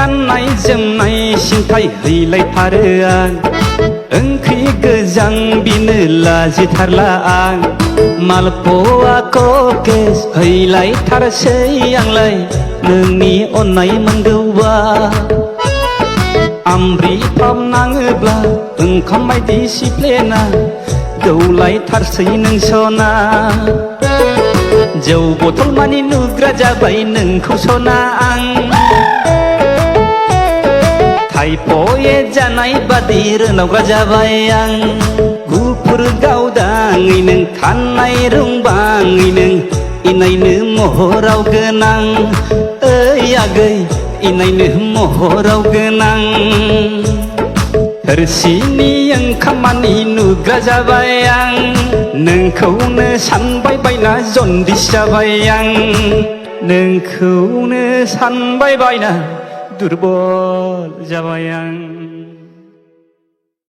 गाननाय जोमनाय सिन्थाय हैलायथारो आं ओंख्रि गोजां बिनो लाजिथारला आं मालपवा ककेस हैलायथारसै आंलाय नोंनि अननाय मोनगौबा आमब्रिफाब नाङोब्ला ओंखाम बायदि सिफ्लेना दौलायथारसै नों सना जौ बथल मानि नुग्रा जाबाय नोंखौ सना आं टाइफयड जानाय बादि रोनावग्रा जाबाय आं गुफुर गावदाङै नों खानाय रुंबाङै नों इनायनो महराव गोनां ओइ आगै इनायनो महराव गोनां थोरसिनि ओंखामानि नुग्रा जाबाय आं नोंखौनो सानबाय बायना जन्दिस जाबाय आं नोंखौनो सानबाय बायना दुरबल जाबाय आं।